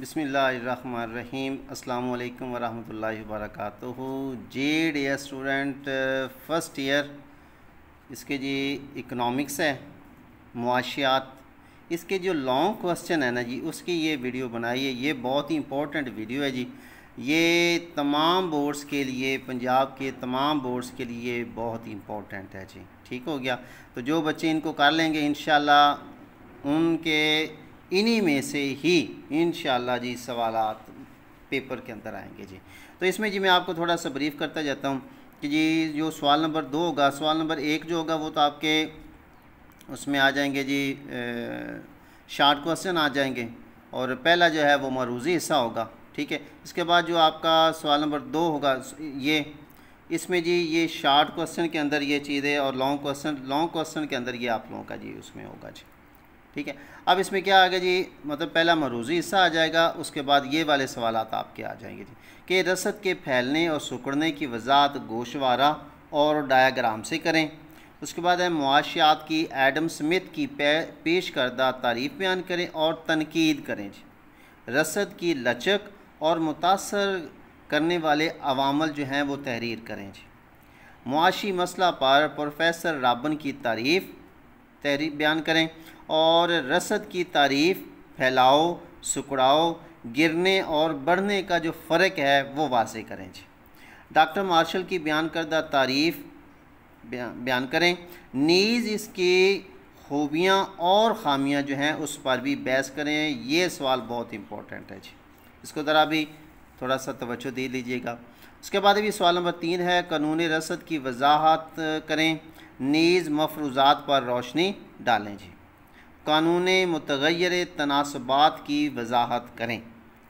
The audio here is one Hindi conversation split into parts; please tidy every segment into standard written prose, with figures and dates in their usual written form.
बिस्मिल्लाहिर्रहमानिर्रहीम अस्सलाम वालेकुम वरहमतुल्लाहि वबरकातुहू। जे डियर स्टूडेंट, फ़र्स्ट ईयर इसके जी इकनॉमिक्स है, मुआशियात, इसके जो लॉन्ग क्वेश्चन है ना जी, उसकी ये वीडियो बनाई है। ये बहुत ही इंपॉर्टेंट वीडियो है जी। ये तमाम बोर्ड्स के लिए, पंजाब के तमाम बोर्ड्स के लिए बहुत ही इंपॉर्टेंट है जी। ठीक हो गया। तो जो बच्चे इनको कर लेंगे इंशाल्लाह उनके इन्हीं में से ही इंशाल्लाह जी सवालात पेपर के अंदर आएंगे जी। तो इसमें जी मैं आपको थोड़ा सा ब्रीफ करता जाता हूँ कि जी जो सवाल नंबर 2 होगा, सवाल नंबर 1 जो होगा वो तो आपके उसमें आ जाएंगे जी, शार्ट क्वेश्चन आ जाएंगे और पहला जो है वो मरूज़ी हिस्सा होगा। ठीक है। इसके बाद जो आपका सवाल नंबर 2 होगा ये, इसमें जी ये शार्ट क्वेश्चन के अंदर ये चीज़ें और लॉन्ग क्वेश्चन के अंदर ये आप लोगों का जी उसमें होगा जी। ठीक है। अब इसमें क्या आ गया जी, मतलब पहला मरूज़ी हिस्सा आ जाएगा, उसके बाद ये वाले सवालात आपके आ जाएंगे जी कि रसद के फैलने और सिकुड़ने की वजाहत गोशवारा और डायाग्राम से करें। उसके बाद है मुआशियात की एडम स्मिथ की पेश करदा तारीफ़ बयान करें और तनकीद करें जी। रसद की लचक और मुतासर करने वाले अवामल जो हैं वो तहरीर करें जी। मुआशी मसला पर प्रोफेसर राबन की तारीफ़ बयान करें और रसद की तारीफ़, फैलाओ, सिकुड़ाओ, गिरने और बढ़ने का जो फ़र्क है वो वाज़े करें जी। डॉक्टर मार्शल की बयान करदा तारीफ़ बयान करें, नीज़ इसकी खूबियाँ और ख़ामियाँ जो हैं उस पर भी बहस करें। ये सवाल बहुत इंपॉर्टेंट है जी, इसको ज़रा भी थोड़ा सा तवज्जो दे लीजिएगा। उसके बाद भी सवाल नंबर 3 है, कानून रसद की वजाहत करें, नीज़ मफरूज़ात पर रोशनी डालें जी। कानून मुतग़य्यर तनासबात की वजाहत करें।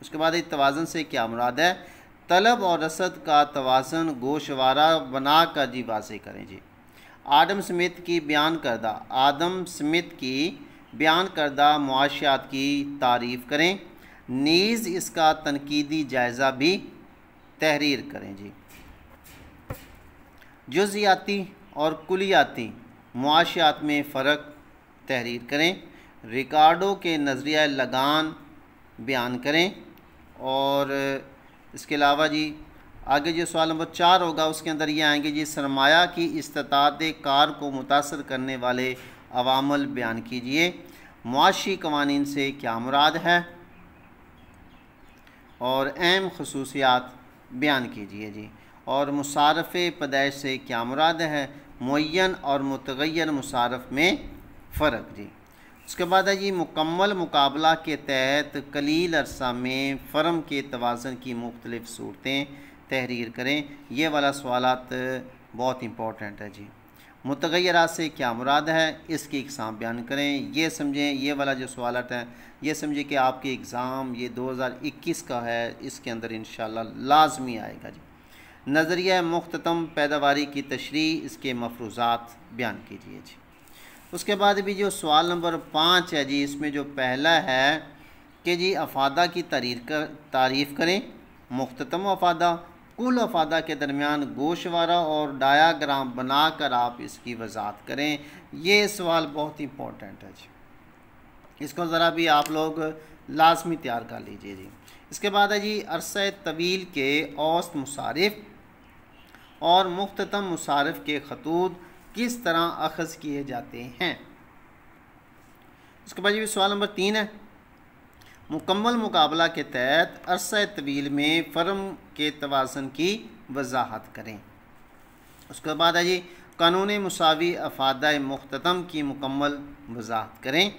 उसके बाद तवाज़न से क्या मुराद है, तलब और रसद का तवाज़न गोशवारा बना कर जी वाज़े करें जी। आदम स्मिथ की बयान करदा मुआशियात की तारीफ़ करें, नीज़ इसका तनकीदी जायज़ा भी तहरीर करें जी। जुज़ियाती और कुलियाती मुआशियात में फ़र्क तहरीर करें। रिकार्डो के नज़रिया लगान बयान करें। और इसके अलावा जी आगे जो सवाल नंबर 4 होगा उसके अंदर ये आएंगे जी, सरमाया की इस्तात कार को मुतासर करने वाले अवामल बयान कीजिए। मुआशी कवानीन से क्या मुराद है और अहम खसूसियात बयान कीजिए जी। और मुसारफ़ पैदाइश से क्या मुराद है, मुअय्यन और मुतग़य्यर मुसारफ़ में फ़र्क जी। उसके बाद है जी, मुकम्मल मुकाबला के तहत कलील अरसा में फ़र्म के तवाज़न की मुख्तलिफ़ सूरतें तहरीर करें। ये वाला सवालात बहुत इंपॉर्टेंट है जी। मुतग़य्यरात से क्या मुराद है, इसकी इक़साम बयान करें। ये समझें, ये वाला जो सवालात हैं ये समझें कि आपके एग्ज़ाम ये 2021 का है, इसके अंदर इंशाअल्लाह लाजमी आएगा जी। नज़रिया मुख्ततम पैदावारी की तशरीह, इसके मफरूज़ात बयान कीजिए जी। उसके बाद भी जो सवाल नंबर 5 है जी, इसमें जो पहला है कि जी अफादा की तारीफ़ करें, मुख्ततम अफादा, कुल अफादा के दरमियान गोशवारा और डायाग्राम बनाकर आप इसकी वजाहत करें। ये सवाल बहुत इंपॉर्टेंट है जी, इसको ज़रा भी आप लोग लाजमी तैयार कर लीजिए जी। इसके बाद है जी, अरसा तवील के औसत मुसारिफ़ और मुख्ततम मुसारिफ़ के खतूत किस तरह अखज़ किए जाते हैं। उसके बाद ये सवाल नंबर 3 है, मुकम्मल मुकाबला के तहत अरसा तवील में फ़र्म के तवाज़न की वजाहत करें। उसके बाद है जी, कानून मुसावी अफादा मुख्ततम की मुकम्मल वजाहत करें।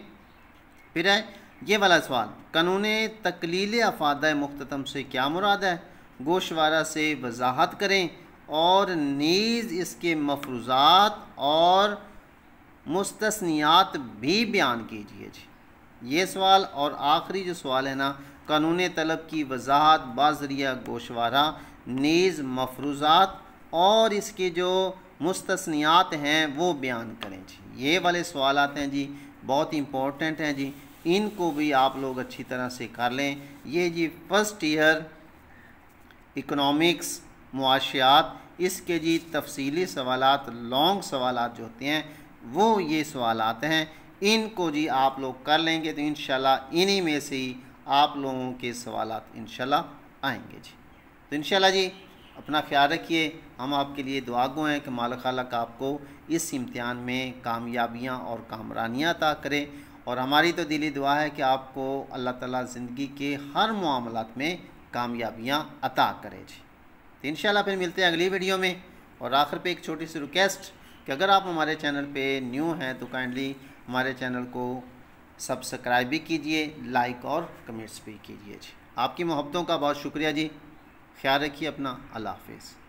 फिर है ये वाला सवाल, कानून तकलील अफादा मुख्ततम से क्या मुराद है, गोशवारा से वजाहत करें और नीज़ इसके मफरूज़ात और मुस्तस्नियात भी बयान कीजिए जी। ये सवाल और आखिरी जो सवाल है ना, कानून तलब की वजाहत बाज़रिया गोशवारा, नीज़ मफरूज़ात और इसके जो मुस्तस्नियात हैं वो बयान करें जी। ये वाले सवालात हैं जी, बहुत इंपॉर्टेंट हैं जी, इनको भी आप लोग अच्छी तरह से कर लें। ये जी फ़र्स्ट ईयर इकनॉमिक्स मुआशियात, इसके जी तफसीली सवालात, लॉन्ग सवालात जो होते हैं वो ये सवालात हैं, इनको जी आप लोग कर लेंगे तो इंशाल्लाह इन्हीं में से ही आप लोगों के सवालात इंशाल्लाह आएंगे जी। तो इंशाल्लाह जी अपना ख्याल रखिए। हम आपके लिए दुआगो हैं कि मालिक खालक आपको इस इम्तिहान में कामयाबियाँ और कामरानियाँ अता करे, और हमारी तो दिली दुआ है कि आपको अल्लाह ताला ज़िंदगी के हर मामलात में कामयाबियाँ अता करे जी। तो इंशाल्लाह फिर मिलते हैं अगली वीडियो में। और आखिर पे एक छोटी सी रिक्वेस्ट कि अगर आप हमारे चैनल पे न्यू हैं तो काइंडली हमारे चैनल को सब्सक्राइब भी कीजिए, लाइक और कमेंट्स भी कीजिए जी। आपकी मोहब्बतों का बहुत शुक्रिया जी। ख्याल रखिए अपना। अल्लाह हाफिज़।